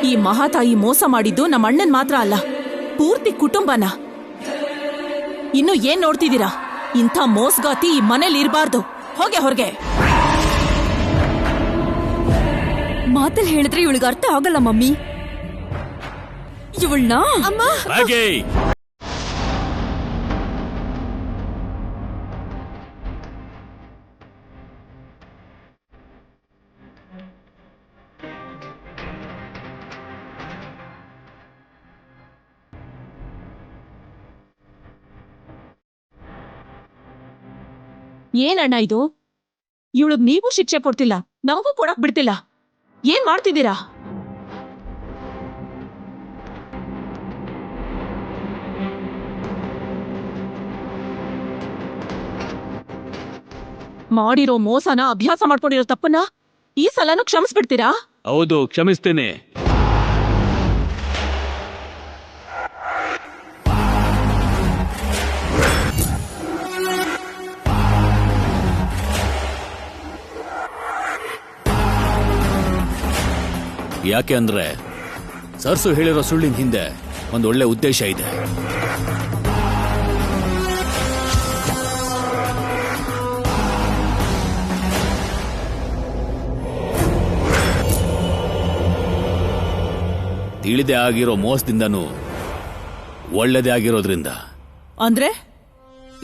ಈ ಮಹಾತಾಯಿ ಮೋಸ ಮಾಡಿದ್ದು ನಮ್ಮ ಅಣ್ಣನ್ ಮಾತ್ರ ಅಲ್ಲ, ಪೂರ್ತಿ ಕುಟುಂಬನ. ಇನ್ನು ಏನ್ ನೋಡ್ತಿದ್ದೀರಾ? ಇಂಥ ಮೋಸ್ಗಾತಿ ಈ ಮನೇಲಿ ಇರಬಾರ್ದು. ಹೋಗೆ ಹೊರಗೆ. ಮಾತಲ್ಲಿ ಹೇಳಿದ್ರೆ ಇವಳಿಗೆ ಅರ್ಥ ಆಗಲ್ಲ ಮಮ್ಮಿ. ಇವಳನ್ನ ಅಮ್ಮ ಏನಣ್ಣ ಇದು? ಇವಳಿಗ್ ನೀವು ಶಿಕ್ಷೆ ಕೊಡ್ತಿಲ್ಲ, ನಾವು ಕೊಡಕ್ ಬಿಡ್ತಿಲ್ಲ. ಏನ್ ಮಾಡ್ತಿದ್ದೀರಾ? ಮಾಡಿರೋ ಮೋಸನ, ಅಭ್ಯಾಸ ಮಾಡ್ಕೊಂಡಿರೋ ತಪ್ಪನ್ನ ಈ ಸಲನೂ ಕ್ಷಮಿಸ್ಬಿಡ್ತೀರಾ? ಹೌದು, ಕ್ಷಮಿಸ್ತೇನೆ. ಯಾಕೆ ಅಂದ್ರೆ ಸರ್ಸು ಹೇಳಿರೋ ಸುಳ್ಳಿನ ಹಿಂದೆ ಒಂದು ಒಳ್ಳೆ ಉದ್ದೇಶ ಇದೆ. ತಿಳಿದೇ ಆಗಿರೋ ಮೋಸದಿಂದನೂ ಒಳ್ಳೆದೇ ಆಗಿರೋದ್ರಿಂದ. ಅಂದ್ರೆ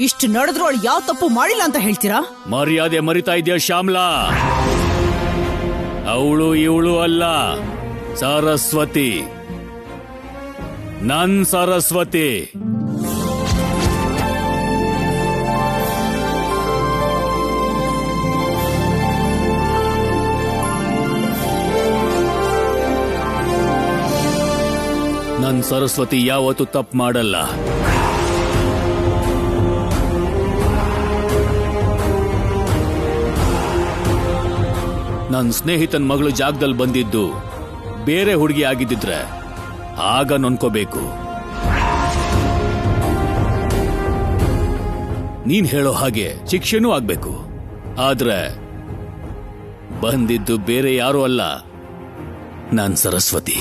ಇಷ್ಟು ನಡೆದ್ರು ಅವಳು ಯಾವ ತಪ್ಪು ಮಾಡಿಲ್ಲ ಅಂತ ಹೇಳ್ತೀರಾ? ಮರ್ಯಾದೆ ಮರಿತಾ ಇದೆಯಾ ಶ್ಯಾಮ್ಲಾ? ಅವಳು ಇವಳು ಅಲ್ಲ, ಸರಸ್ವತಿ, ನನ್ ಸರಸ್ವತಿ. ನನ್ ಸರಸ್ವತಿ ಯಾವತ್ತೂ ತಪ್ಪು ಮಾಡಲ್ಲ. ನನ್ನ ಸ್ನೇಹಿತನ ಮಗಳು ಜಾಗದಲ್ಲಿ ಬಂದಿದ್ದು ಬೇರೆ ಹುಡುಗಿ ಆಗಿದ್ದಿದ್ರೆ ಆಗ ನೊನ್ಕೋಬೇಕು. ನೀನ್ ಹೇಳೋ ಹಾಗೆ ಶಿಕ್ಷೆನೂ ಆಗ್ಬೇಕು. ಆದ್ರೆ ಬಂದಿದ್ದು ಬೇರೆ ಯಾರೂ ಅಲ್ಲ, ನಾನ್ ಸರಸ್ವತಿ.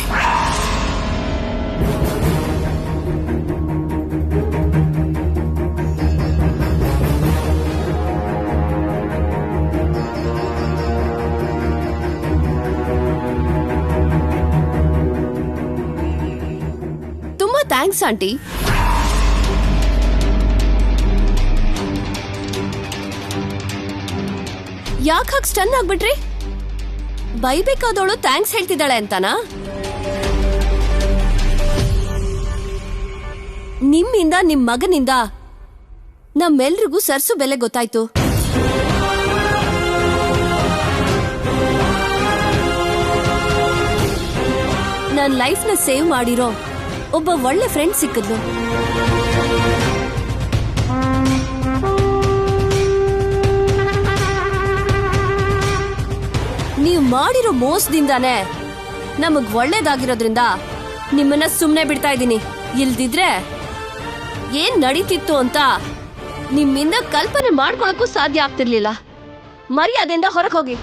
Thanks aunty. ಯಾಕೆ ಹಾಗೆ ಸ್ಟನ್ ಆಗ್ಬಿಟ್ರಿ? ಬೈಬೇಕಾದವಳು ಥ್ಯಾಂಕ್ಸ್ ಹೇಳ್ತಿದ್ದಾಳೆ ಅಂತನಾ? ನಿಮ್ಮಿಂದ, ನಿಮ್ ಮಗನಿಂದ ನಮ್ಮೆಲ್ರಿಗೂ ಸರ್ಸು ಬೆಲೆ ಗೊತ್ತಾಯ್ತು. ನನ್ನ ಲೈಫ್ನ ಸೇವ್ ಮಾಡಿರೋ ಒಬ್ಬ ಒಳ್ಳೆ ಫ್ರೆಂಡ್ ಸಿಕ್ಕಿದ್ಲು. ನೀವು ಮಾಡಿರೋ ಮೋಸದಿಂದಾನೆ ನಮಗ್ ಒಳ್ಳೇದಾಗಿರೋದ್ರಿಂದ ನಿಮ್ಮನ್ನ ಸುಮ್ನೆ ಬಿಡ್ತಾ ಇದ್ದೀನಿ. ಇಲ್ದಿದ್ರೆ ಏನ್ ನಡೀತಿತ್ತು ಅಂತ ನಿಮ್ಮಿಂದ ಕಲ್ಪನೆ ಮಾಡ್ಕೊಳಕ್ಕೂ ಸಾಧ್ಯ ಆಗ್ತಿರ್ಲಿಲ್ಲ. ಮರ್ಯಾದೆಯಿಂದ ಹೊರಗೆ ಹೋಗಿ.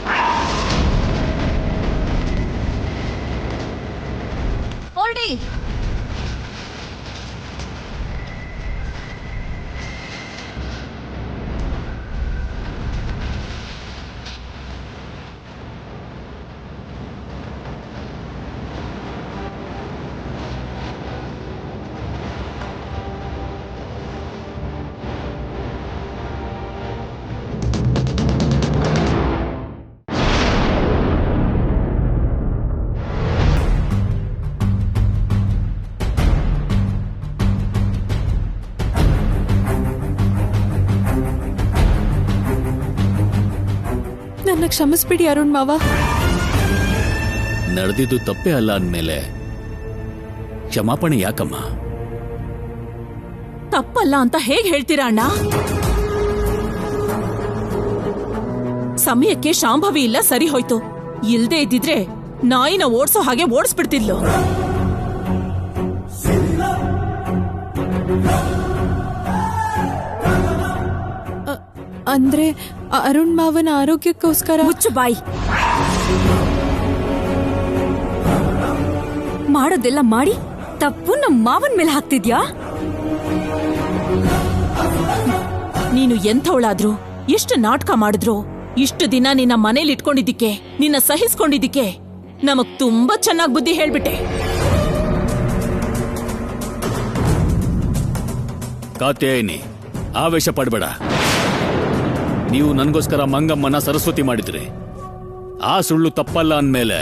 ಹೊರಡಿ. ನನ್ನ ಕ್ಷಮಿಸ್ಬಿಡಿ ಅರುಣ್ ಮಾವ. ನಡೆದಿದ್ದು ತಪ್ಪೇ ಅಲ್ಲ ಅಂದ್ಮೇಲೆ ಕ್ಷಮಾಪಣೆ ಯಾಕಮ್ಮ? ತಪ್ಪಲ್ಲ ಅಂತ ಹೇಗ್ ಹೇಳ್ತೀರಾ ಅಣ್ಣ? ಸಮಯಕ್ಕೆ ಶಾಂಭವಿ ಇಲ್ಲ, ಸರಿ ಹೋಯ್ತು. ಇಲ್ದೇ ಇದ್ದಿದ್ರೆ ನಾಯಿನ ಓಡ್ಸೋ ಹಾಗೆ ಓಡಿಸ್ಬಿಡ್ತಿದ್ಲು. ಅಂದ್ರೆ ಅರುಣ್ ಮಾವನ ಆರೋಗ್ಯಕ್ಕೋಸ್ಕರ. ಮುಚ್ಚು ಬಾಯಿ. ಮಾಡೋದೆಲ್ಲ ಮಾಡಿ ತಪ್ಪು ನಮ್ ಮಾವನ್ ಮೇಲೆ ಹಾಕ್ತಿದ್ಯಾ? ನೀನು ಎಂಥವಳಾದ್ರು, ಎಷ್ಟು ನಾಟಕ ಮಾಡಿದ್ರು, ಇಷ್ಟು ದಿನ ನಿನ್ನ ಮನೇಲಿ ಇಟ್ಕೊಂಡಿದ್ದಕ್ಕೆ, ನಿನ್ನ ಸಹಿಸ್ಕೊಂಡಿದ್ದಕ್ಕೆ ನಮಗ್ ತುಂಬಾ ಚೆನ್ನಾಗ್ ಬುದ್ಧಿ ಹೇಳ್ಬಿಟ್ಟೆ. ಕಾತ್ಯಾಯಿನಿ, ಆವೇಶ ಪಡ್ಬೇಡ. ನೀವು ನನಗೋಸ್ಕರ ಮಂಗಮ್ಮನ ಸರಸ್ವತಿ ಮಾಡಿದ್ರಿ. ಆ ಸುಳ್ಳು ತಪ್ಪಲ್ಲ ಅಂದ್ಮೇಲೆ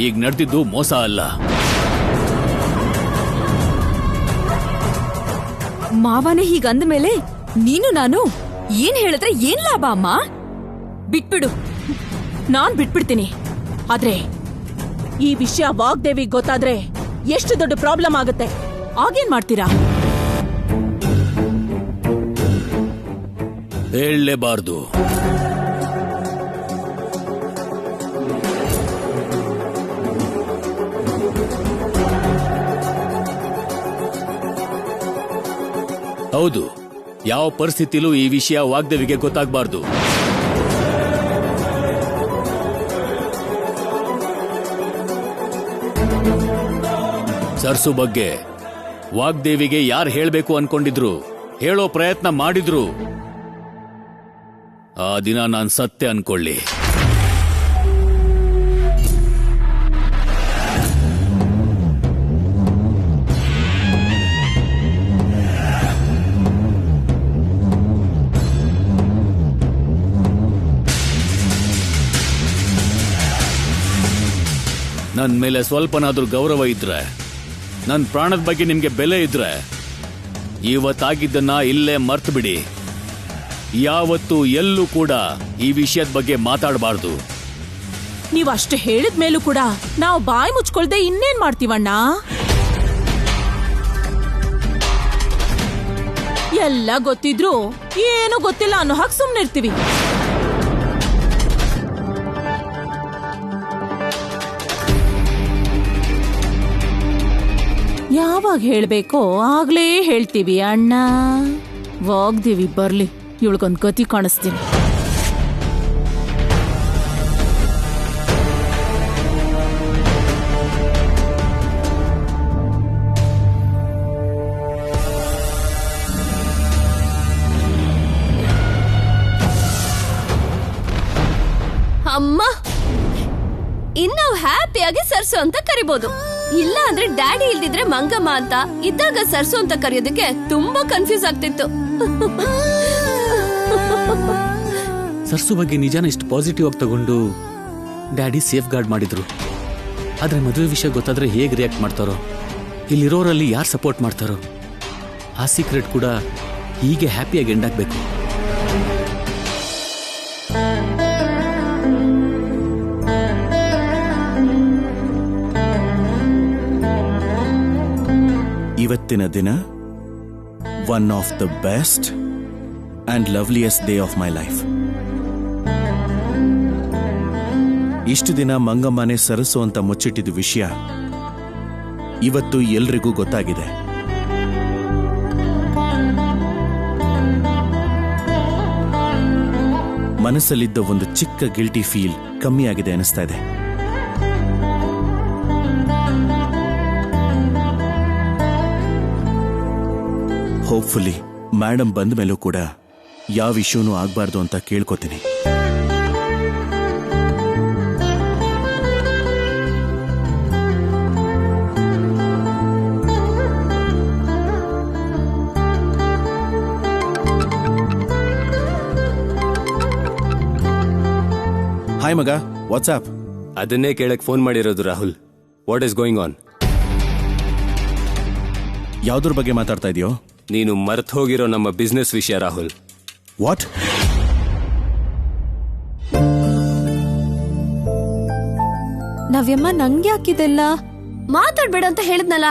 ಈಗ ನಡೆದಿದ್ದು ಮೋಸ ಅಲ್ಲ. ಮಾವನೇ ಹೀಗಂದ ಮೇಲೆ ನೀನು ನಾನು ಏನ್ ಹೇಳಿದ್ರೆ ಏನ್ ಲಾಭ ಅಮ್ಮ? ಬಿಟ್ಬಿಡು. ನಾನ್ ಬಿಟ್ಬಿಡ್ತೀನಿ. ಆದ್ರೆ ಈ ವಿಷಯ ವಾಗ್ದೇವಿಗ್ ಗೊತ್ತಾದ್ರೆ ಎಷ್ಟು ದೊಡ್ಡ ಪ್ರಾಬ್ಲಮ್ ಆಗುತ್ತೆ. ಆಗೇನ್ ಮಾಡ್ತೀರಾ? ಹೇಳಲೇಬಾರ್ದು. ಹೌದು, ಯಾವ ಪರಿಸ್ಥಿತಿಲೂ ಈ ವಿಷಯ ವಾಗ್ದೇವಿಗೆ ಗೊತ್ತಾಗಬಾರ್ದು. ಸರ್ಸು ಬಗ್ಗೆ ವಾಗ್ದೇವಿಗೆ ಯಾರು ಹೇಳಬೇಕು ಅನ್ಕೊಂಡಿದ್ರು, ಹೇಳೋ ಪ್ರಯತ್ನ ಮಾಡಿದ್ರು, ಆ ದಿನ ನಾನು ಸತ್ಯ ಅನ್ಕೊಳ್ಳಿ. ನನ್ನ ಮೇಲೆ ಸ್ವಲ್ಪನಾದ್ರೂ ಗೌರವ ಇದ್ರೆ, ನನ್ನ ಪ್ರಾಣದ ಬಗ್ಗೆ ನಿಮ್ಗೆ ಬೆಲೆ ಇದ್ರೆ, ಇವತ್ತಾಗಿದ್ದನ್ನ ಇಲ್ಲೇ ಮರ್ತು ಬಿಡಿ. ಯಾವತ್ತೂ ಎಲ್ಲೂ ಕೂಡ ಈ ವಿಷಯದ ಬಗ್ಗೆ ಮಾತಾಡಬಾರ್ದು. ನೀವ್ ಅಷ್ಟು ಹೇಳಿದ ಮೇಲೂ ಕೂಡ ನಾವು ಬಾಯಿ ಮುಚ್ಕೊಳ್ದೆ ಇನ್ನೇನ್ ಮಾಡ್ತೀವಣ್ಣ? ಎಲ್ಲ ಗೊತ್ತಿದ್ರು ಏನು ಗೊತ್ತಿಲ್ಲ ಅನ್ನೋ ಹಾಗೆ ಸುಮ್ನೆ ಇರ್ತೀವಿ. ಯಾವಾಗ ಹೇಳ್ಬೇಕೋ ಆಗ್ಲೇ ಹೇಳ್ತೀವಿ ಅಣ್ಣ. ವಾಗ್ದೇವಿ ಬರ್ಲಿ, ಇವಳಿಗೊಂದು ಗತಿ ಕಾಣಿಸ್ತೀನಿ. ಅಮ್ಮ, ಇನ್ನು ಹ್ಯಾಪಿಯಾಗಿ ಸರ್ಸು ಅಂತ ಕರಿಬಹುದು. ಇಲ್ಲ ಅಂದ್ರೆ ಡ್ಯಾಡಿ ಇಲ್ದಿದ್ರೆ ಮಂಗಮ್ಮ ಅಂತ, ಇದ್ದಾಗ ಸರ್ಸು ಅಂತ ಕರೆಯೋದಕ್ಕೆ ತುಂಬಾ ಕನ್ಫ್ಯೂಸ್ ಆಗ್ತಿತ್ತು. ಸರ್ಸು ಬಗ್ಗೆ ನಿಜಾನ ಇಷ್ಟು ಪಾಸಿಟಿವ್ ಆಗಿ ತಗೊಂಡು ಡ್ಯಾಡಿ ಸೇಫ್ ಗಾರ್ಡ್ ಮಾಡಿದ್ರು. ಆದ್ರೆ ಮದುವೆ ವಿಷಯ ಗೊತ್ತಾದ್ರೆ ಹೇಗೆ ರಿಯಾಕ್ಟ್ ಮಾಡ್ತಾರೋ, ಇಲ್ಲಿರೋರಲ್ಲಿ ಯಾರು ಸಪೋರ್ಟ್ ಮಾಡ್ತಾರೋ, ಆ ಸೀಕ್ರೆಟ್ ಕೂಡ ಹೀಗೆ ಹ್ಯಾಪಿಯಾಗಿ ಎಂಡ್ ಆಗ್ಬೇಕು. ಇವತ್ತಿನ ದಿನ one of the best and loveliest day of my life. ಇಷ್ಟು ದಿನ ಮಂಗಮ್ಮನೆ ಸರಸು ಅಂತ ಮುಚ್ಚಿಟ್ಟಿದ್ದ ವಿಷಯ ಇವತ್ತು ಎಲ್ರಿಗೂ ಗೊತ್ತಾಗಿದೆ. ಮನಸ್ಸಲ್ಲಿದ್ದ ಒಂದು ಚಿಕ್ಕ ಗಿಲ್ಟಿ ಫೀಲ್ ಕಮ್ಮಿ ಆಗಿದೆ ಅನಿಸ್ತಾ ಇದೆ. ಹೋಪ್ಫುಲಿ ಮೇಡಮ್ ಬಂದ ಮೇಲೂ ಕೂಡ ಯಾವ ಇಶ್ಯೂನೂ ಆಗ್ಬಾರ್ದು ಅಂತ ಕೇಳ್ಕೊತೀನಿ. ಹಾಯ್ ಮಗ, ವಾಟ್ಸ್ಆಪ್. ಅದನ್ನೇ ಕೇಳಕ್ ಫೋನ್ ಮಾಡಿರೋದು Rahul. What is going on? ಯಾವ್ದ್ರ ಬಗ್ಗೆ ಮಾತಾಡ್ತಾ ಇದೆಯೋ? ನೀನು ಮರ್ತ್ ಹೋಗಿರೋ ನಮ್ಮ ಬಿಸ್ನೆಸ್ ವಿಷಯ ರಾಹುಲ್. ವಾಟ್? ನವ್ಯಮ್ಮ ನಂಗೆ ಹಾಕಿದೆಲ್ಲ ಮಾತಾಡ್ಬೇಡ ಅಂತ ಹೇಳಿದ್ನಲ್ಲ.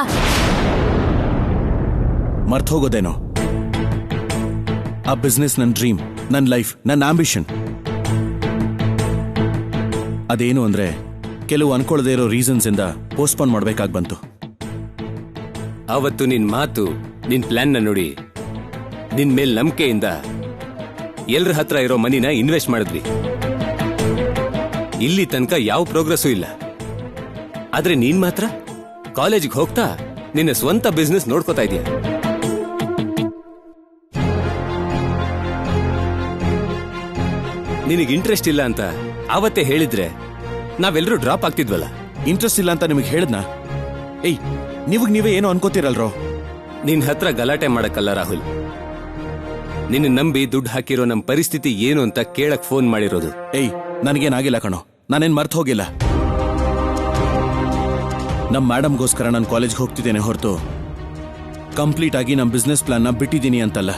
ಮರ್ತ್ ಹೋಗೋದೇನೋ? ಆ ಬಿಸ್ನೆಸ್ ನನ್ನ ಡ್ರೀಮ್, ನನ್ನ ಲೈಫ್, ನನ್ನ ಆಂಬಿಷನ್. ಅದೇನು ಅಂದ್ರೆ ಕೆಲವು ಅನ್ಕೊಳ್ಳದೆ ಇರೋ ರೀಸನ್ಸ್ ಇಂದ ಪೋಸ್ಟ್ಪೋನ್ ಮಾಡ್ಬೇಕಾಗಿ ಬಂತು. ಅವತ್ತು ನಿನ್ ಮಾತು, ನಿನ್ ಪ್ಲಾನ್ ನ ನೋಡಿ ನಿನ್ ಮೇಲ್ ನಂಬಿಕೆಯಿಂದ ಎಲ್ರ ಹತ್ರ ಇರೋ ಮನಿನ ಇನ್ವೆಸ್ಟ್ ಮಾಡಿದ್ವಿ. ಇಲ್ಲಿ ತನಕ ಯಾವ ಪ್ರೋಗ್ರೆಸ್ಸೂ ಇಲ್ಲ. ಆದ್ರೆ ನೀನ್ ಮಾತ್ರ ಕಾಲೇಜಿಗೆ ಹೋಗ್ತಾ ನಿನ್ನ ಸ್ವಂತ ಬಿಸ್ನೆಸ್ ನೋಡ್ಕೋತಾ ಇದೀಯ. ನಿನಗೆ ಇಂಟ್ರೆಸ್ಟ್ ಇಲ್ಲ ಅಂತ ಆವತ್ತೇ ಹೇಳಿದ್ರೆ ನಾವೆಲ್ಲರೂ ಡ್ರಾಪ್ ಆಗ್ತಿದ್ವಲ್ಲ. ಇಂಟ್ರೆಸ್ಟ್ ಇಲ್ಲ ಅಂತ ನಿಮಗೆ ಹೇಳಿದ್ನಾ? ಏಯ್, ನೀವೇ ಏನೋ ಅನ್ಕೋತೀರಲ್ರೋ. ನಿನ್ ಹತ್ರ ಗಲಾಟೆ ಮಾಡಕ್ಕಲ್ಲ ರಾಹುಲ್, ನಿನ್ನ ನಂಬಿ ದುಡ್ಡು ಹಾಕಿರೋ ನಮ್ ಪರಿಸ್ಥಿತಿ ಏನು ಅಂತ ಕೇಳಕ್ ಫೋನ್ ಮಾಡಿರೋದು. ಏಯ್, ನನಗೇನಾಗಿಲ್ಲ ಕಣೋ, ನಾನೇನ್ ಮರ್ತು ಹೋಗಿಲ್ಲ. ನಮ್ ಮೇಡಮ್ಗೋಸ್ಕರ ನಾನು ಕಾಲೇಜ್ಗೆ ಹೋಗ್ತಿದ್ದೇನೆ ಹೊರತು ಕಂಪ್ಲೀಟ್ ಆಗಿ ನಮ್ ಬಿಸ್ನೆಸ್ ಪ್ಲಾನ್ನ ಬಿಟ್ಟಿದ್ದೀನಿ ಅಂತಲ್ಲ.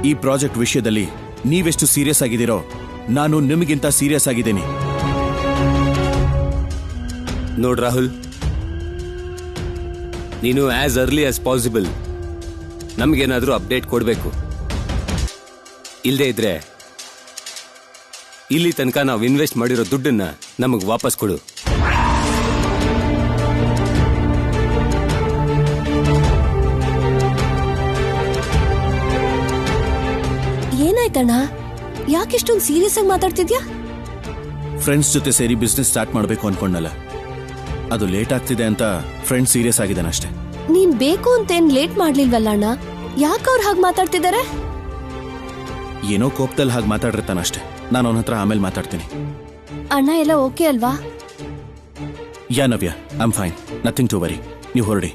ಈ ಪ್ರಾಜೆಕ್ಟ್ ವಿಷಯದಲ್ಲಿ ನೀವೆಷ್ಟು ಸೀರಿಯಸ್ ಆಗಿದ್ದೀರೋ ನಾನು ನಿಮಗಿಂತ ಸೀರಿಯಸ್ ಆಗಿದ್ದೀನಿ. ನೋಡ್ ರಾಹುಲ್, ನೀನು ಆಸ್ ಅರ್ಲಿ ಆಸ್ ಪಾಸಿಬಲ್ ನಮ್ಗೇನಾದ್ರೂ ಅಪ್ಡೇಟ್ ಕೊಡ್ಬೇಕು. ಇಲ್ಲದೆ ಇದ್ರೆ ಇಲ್ಲಿ ತನಕ ನಾವು ಇನ್ವೆಸ್ಟ್ ಮಾಡಿರೋ ದುಡ್ಡನ್ನ ನಮಗ್ ವಾಪಸ್ ಕೊಡು. ಏನಾಯ್ತಣ್ಣ? ಯಾಕೆಷ್ಟೊಂದು ಸೀರಿಯಸ್ ಆಗಿ ಮಾತಾಡ್ತಿದ್ಯಾ? ಫ್ರೆಂಡ್ಸ್ ಜೊತೆ ಸೇರಿ ಬಿಸ್ನೆಸ್ ಸ್ಟಾರ್ಟ್ ಮಾಡಬೇಕು ಅನ್ಕೊಂಡಲ್ಲ, ಅದು ಲೇಟ್ ಆಗ್ತಿದೆ ಅಂತ ಫ್ರೆಂಡ್ಸ್ ಸೀರಿಯಸ್ ಆಗಿದ್ದಾನೆ ಅಷ್ಟೇ. ನೀನ್ ಬೇಕು ಅಂತೇನ್ ಲೇಟ್ ಮಾಡ್ಲಿಲ್ವಲ್ಲ ಅಣ್ಣ? ಯಾಕೆ ಅವ್ರು ಹಾಗೆ ಮಾತಾಡ್ತಿದ್ದಾರೆ? ಏನೋ ಕೋಪದಲ್ಲಿ ಹಾಗೆ ಮಾತಾಡಿರ್ತಾನಷ್ಟೇ. ನಾನು ಅವನ ಹತ್ರ ಆಮೇಲೆ ಮಾತಾಡ್ತೀನಿ. ಅಣ್ಣ ಎಲ್ಲ ಓಕೆ ಅಲ್ವಾ? Yeah Navya, I am fine, nothing to worry. ನೀವು ಹೊರಡಿ.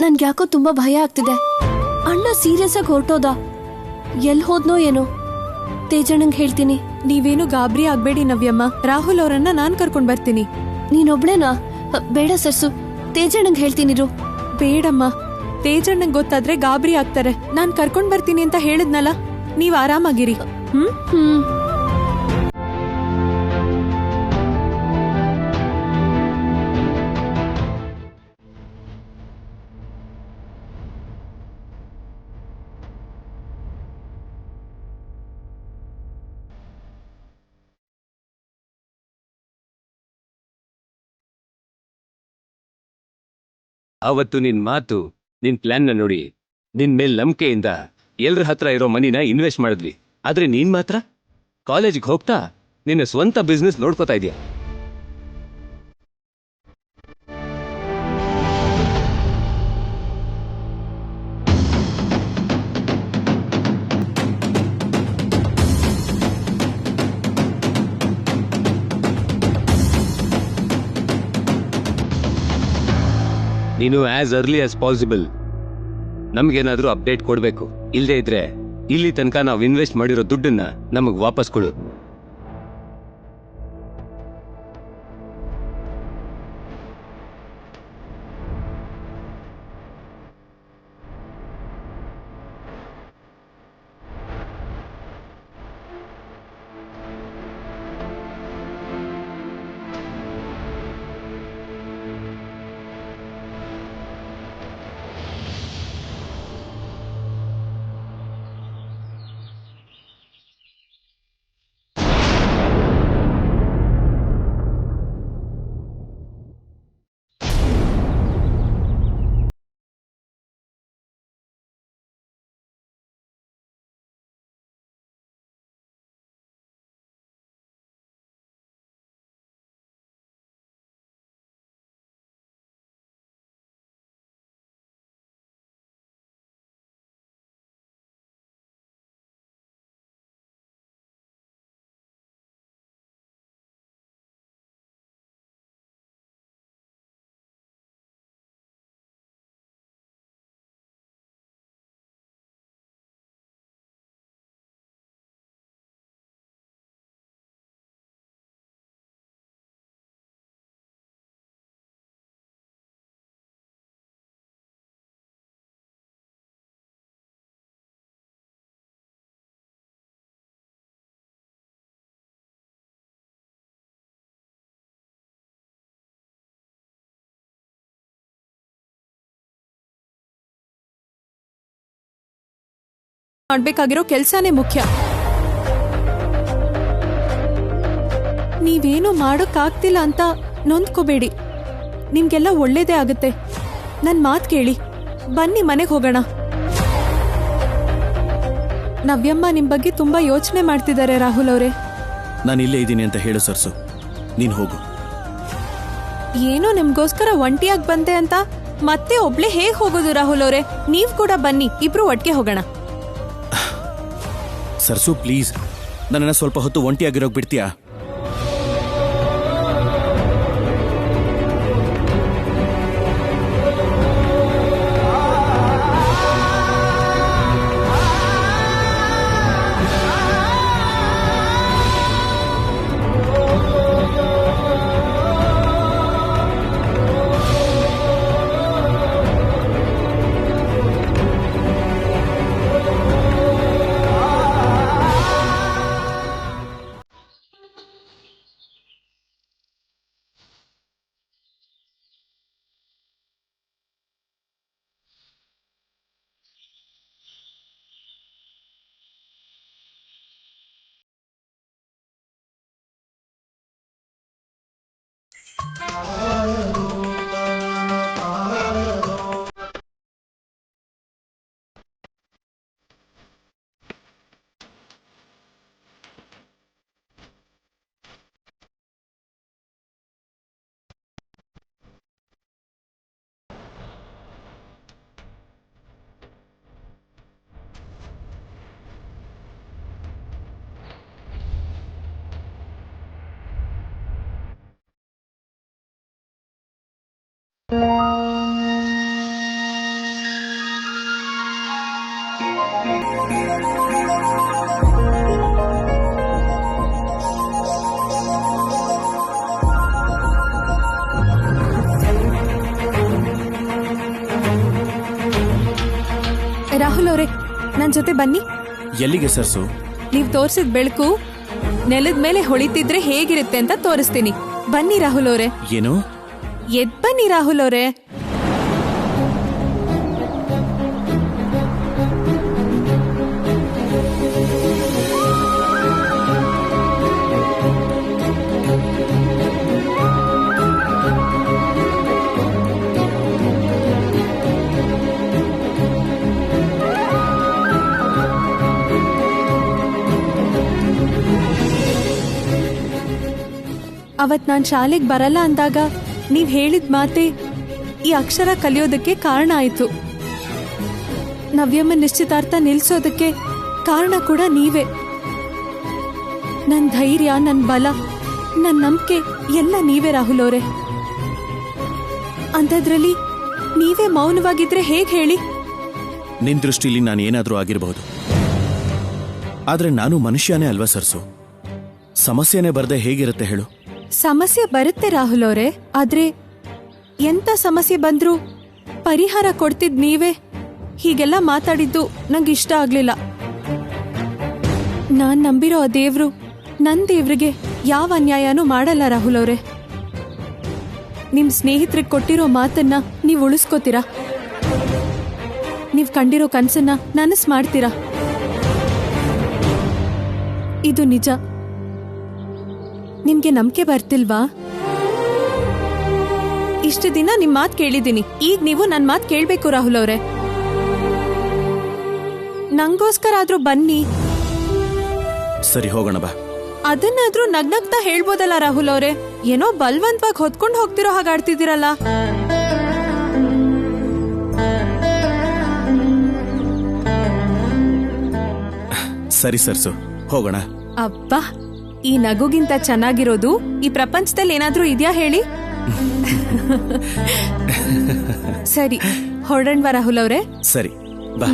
ನನ್ಗ್ಯಾಕೋ ತುಂಬಾ ಭಯ ಆಗ್ತಿದೆ. ಅಣ್ಣ ಸೀರಿಯಸ್ ಆಗಿ ಹೊರಟೋದ? ಎಲ್ ಹೋದ್ನೋ ಏನೋ? ತೇಜಣ್ಣಂಗ್ ಹೇಳ್ತೀನಿ. ನೀವೇನು ಗಾಬರಿ ಆಗ್ಬೇಡಿ ನವ್ಯಮ್ಮ, ರಾಹುಲ್ ಅವರನ್ನ ನಾನ್ ಕರ್ಕೊಂಡ್ ಬರ್ತೀನಿ. ನೀನೊಬ್ಳೇನಾ? ಬೇಡ ಸರ್ಸು, ತೇಜಣ್ಣಂಗ್ ಹೇಳ್ತೀನಿರು. ಬೇಡಮ್ಮ, ತೇಜಣ್ಣಂಗ್ ಗೊತ್ತಾದ್ರೆ ಗಾಬರಿ ಆಗ್ತಾರೆ. ನಾನ್ ಕರ್ಕೊಂಡ್ ಬರ್ತೀನಿ ಅಂತ ಹೇಳಿದ್ನಲ್ಲ, ನೀವ್ ಆರಾಮಾಗಿರಿ. ಹ್ಮ್. ಅವತ್ತು ನಿನ್ ಮಾತು, ನಿನ್ ಪ್ಲಾನ್ನ ನೋಡಿ ನಿನ್ ಮೇಲ್ ನಂಬಿಕೆಯಿಂದ ಎಲ್ರ ಹತ್ರ ಇರೋ ಮನಿನ ಇನ್ವೆಸ್ಟ್ ಮಾಡಿದ್ವಿ. ಆದ್ರೆ ನೀನ್ ಮಾತ್ರ ಕಾಲೇಜಿಗೆ ಹೋಗ್ತಾ ನಿನ್ನ ಸ್ವಂತ ಬಿಸ್ನೆಸ್ ನೋಡ್ಕೋತಾ ಇದೀಯ. ನೀನು ಆಸ್ ಅರ್ಲಿ ಆಸ್ ಪಾಸಿಬಲ್ ನಮ್ಗೇನಾದ್ರೂ ಅಪ್ಡೇಟ್ ಕೊಡ್ಬೇಕು. ಇಲ್ಲದೆ ಇದ್ರೆ ಇಲ್ಲಿ ತನಕ ನಾವು ಇನ್ವೆಸ್ಟ್ ಮಾಡಿರೋ ದುಡ್ಡನ್ನ ನಮಗ್ ವಾಪಸ್ ಕೊಡು. ಮಾಡ್ಬೇಕಾಗಿರೋ ಕೆಲ್ಸನೇ ಮುಖ್ಯ. ನೀವೇನು ಮಾಡೋಕ್ಕಾಗ್ತಿಲ್ಲ ಅಂತ ನೊಂದ್ಕೋಬೇಡಿ, ನಿಮ್ಗೆಲ್ಲ ಒಳ್ಳೇದೇ ಆಗುತ್ತೆ. ನನ್ ಮಾತ್ ಕೇಳಿ, ಬನ್ನಿ ಮನೆಗೆ ಹೋಗೋಣ. ನವ್ಯಮ್ಮ ನಿಮ್ ಬಗ್ಗೆ ತುಂಬಾ ಯೋಚನೆ ಮಾಡ್ತಿದ್ದಾರೆ ರಾಹುಲ್ ಅವರೇ. ನಾನು ಇಲ್ಲೇ ಇದ್ದೀನಿ ಅಂತ ಹೇಳು ಸರ್ಸು, ನೀನ್ ಹೋಗು. ಏನೋ ನಿಮ್ಗೋಸ್ಕರ ಒಂಟಿಯಾಗಿ ಬಂದೆ ಅಂತ ಮತ್ತೆ ಒಬ್ಳೆ ಹೇಗ್ ಹೋಗೋದು ರಾಹುಲ್ ಅವರೇ? ನೀವ್ ಕೂಡ ಬನ್ನಿ, ಇಬ್ರು ಒಟ್ಟಿಗೆ ಹೋಗೋಣ. ಸರ್ಸು ಪ್ಲೀಸ್, ನನ್ನನ್ನ ಸ್ವಲ್ಪ ಹೊತ್ತು ಒಂಟಿಯಾಗಿರೋಕ್ ಬಿಡ್ತೀಯಾ? ರಾಹುಲ್ ಅವರೇ, ನನ್ ಜೊತೆ ಬನ್ನಿ. ಎಲ್ಲಿಗೆ ಸರ್ಸು? ನೀವ್ ತೋರ್ಸಿದ್ ಬೆಳಕು ನೆಲದ ಮೇಲೆ ಹೊಳಿತಿದ್ರೆ ಹೇಗಿರುತ್ತೆ ಅಂತ ತೋರಿಸ್ತೀನಿ. ಬನ್ನಿ ರಾಹುಲ್ ಅವರೇ. ಏನು? ಎದ್ ಬನ್ನಿ ರಾಹುಲ್ ಅವರೇ. ಅವತ್ ನಾನ್ ಶಾಲೆಗೆ ಬರಲ್ಲ ಅಂದಾಗ ನೀವ್ ಹೇಳಿದ ಮಾತೆ ಈ ಅಕ್ಷರ ಕಲಿಯೋದಕ್ಕೆ ಕಾರಣ ಆಯ್ತು. ನವ್ಯಮ್ಮ ನಿಶ್ಚಿತಾರ್ಥ ನಿಲ್ಸೋದಕ್ಕೆ ಕಾರಣ ಕೂಡ ನೀವೇ. ನನ್ ಧೈರ್ಯ, ನನ್ ಬಲ, ನನ್ ನಂಬಿಕೆ ಎಲ್ಲ ನೀವೇ ರಾಹುಲ್ ಅವರೇ. ಅಂಥದ್ರಲ್ಲಿ ನೀವೇ ಮೌನವಾಗಿದ್ರೆ ಹೇಗ್ ಹೇಳಿ? ನಿನ್ ದೃಷ್ಟಿಲಿ ನಾನು ಏನಾದ್ರೂ ಆಗಿರಬಹುದು, ಆದ್ರೆ ನಾನು ಮನುಷ್ಯನೇ ಅಲ್ವಾ ಸರ್ಸು? ಸಮಸ್ಯೆನೇ ಬರ್ದೆ ಹೇಗಿರುತ್ತೆ ಹೇಳು? ಸಮಸ್ಯೆ ಬರುತ್ತೆ ರಾಹುಲ್ ಅವರೇ, ಆದ್ರೆ ಎಂತ ಸಮಸ್ಯೆ ಬಂದ್ರೂ ಪರಿಹಾರ ಕೊಡ್ತಿದ್ ನೀವೇ. ಹೀಗೆಲ್ಲ ಮಾತಾಡಿದ್ದು ನಂಗೆ ಇಷ್ಟ ಆಗ್ಲಿಲ್ಲ. ನಾನ್ ನಂಬಿರೋ ಆ ದೇವ್ರು ನನ್ ದೇವ್ರಿಗೆ ಯಾವ ಅನ್ಯಾಯನೂ ಮಾಡಲ್ಲ ರಾಹುಲ್ ಅವರೇ. ನಿಮ್ ಸ್ನೇಹಿತರಿಗೆ ಕೊಟ್ಟಿರೋ ಮಾತನ್ನ ನೀವ್ ಉಳಿಸ್ಕೋತೀರಾ? ನೀವ್ ಕಂಡಿರೋ ಕನ್ಸನ್ನ ನನಸ್ ಮಾಡ್ತೀರಾ? ಇದು ನಿಜ. ನಿಮ್ಗೆ ನಂಬಿಕೆ ಬರ್ತಿಲ್ವಾ? ಇಷ್ಟು ದಿನ ನಿಮ್ ಮಾತ್ ಕೇಳಿದ್ದೀನಿ, ಈಗ ನೀವು ನನ್ ಮಾತ್ ಕೇಳ್ಬೇಕು ರಾಹುಲ್ ಅವರೇ. ನಂಗೋಸ್ಕರ ಆದ್ರೂ ಬನ್ನಿ. ಸರಿ, ಹೋಗೋಣ ಬಾ. ಅದನ್ನಾದ್ರೂ ನಗ್ನಗ್ತಾ ಹೇಳ್ಬೋದಲ್ಲ ರಾಹುಲ್ ಅವರೇ? ಏನೋ ಬಲ್ವಂತವಾಗಿ ಹೊತ್ಕೊಂಡು ಹೋಗ್ತಿರೋ ಹಾಗಾಡ್ತಿದ್ದೀರಲ್ಲ. ಸರಿ ಸರ್ಸು, ಹೋಗೋಣ. ಅಬ್ಬಾ, ಈ ನಗುಗಿಂತ ಚೆನ್ನಾಗಿರೋದು ಈ ಪ್ರಪಂಚದಲ್ಲಿ ಏನಾದ್ರೂ ಇದೆಯಾ ಹೇಳಿ? ಸರಿ, ಹೊರಡಣ್ವಾ ರಾಹುಲ್ ಅವರೇ? ಸರಿ, ಬಾ.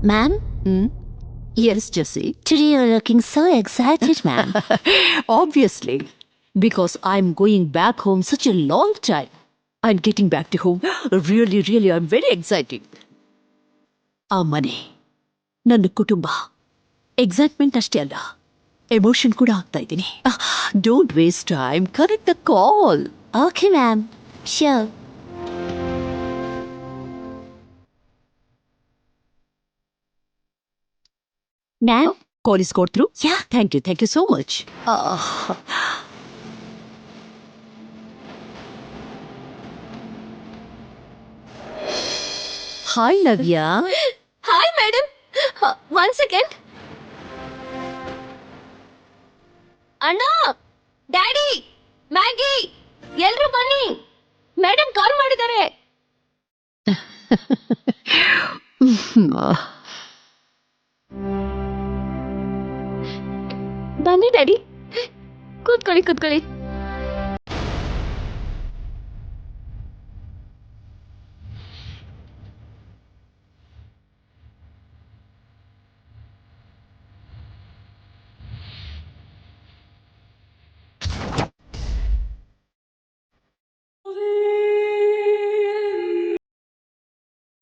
Ma'am? Yes, Jessie. Today you're looking so excited, ma'am. Obviously, because I'm going back home such a long time. I'm getting back to home. Really, I'm very excited. ಆ ಮನೆ, ನನ್ನ ಕುಟುಂಬ, ಎಕ್ಸೈಟ್ಮೆಂಟ್ ಅಷ್ಟೇ ಅಲ್ಲ, ಎಮೋಷನ್ ಕೂಡ ಆಗ್ತಾ ಇದ್ದೀನಿ. Don't waste time, connect the call. Okay, ma'am. Sure. Ma'am? Call is got through? Yeah. Thank you so much. Hi, Navya. Hi madam, 1 second. ಅಣ್ಣ, ಡ್ಯಾಡಿ, ಮ್ಯಾಗಿ, ಎಲ್ರು ಬನ್ನಿ, ಮೇಡಮ್ ಕಾಲ್ ಮಾಡಿದ್ದಾರೆ. ಬನ್ನಿ ಡ್ಯಾಡಿ, ಕೂತ್ಕೊಳ್ಳಿ.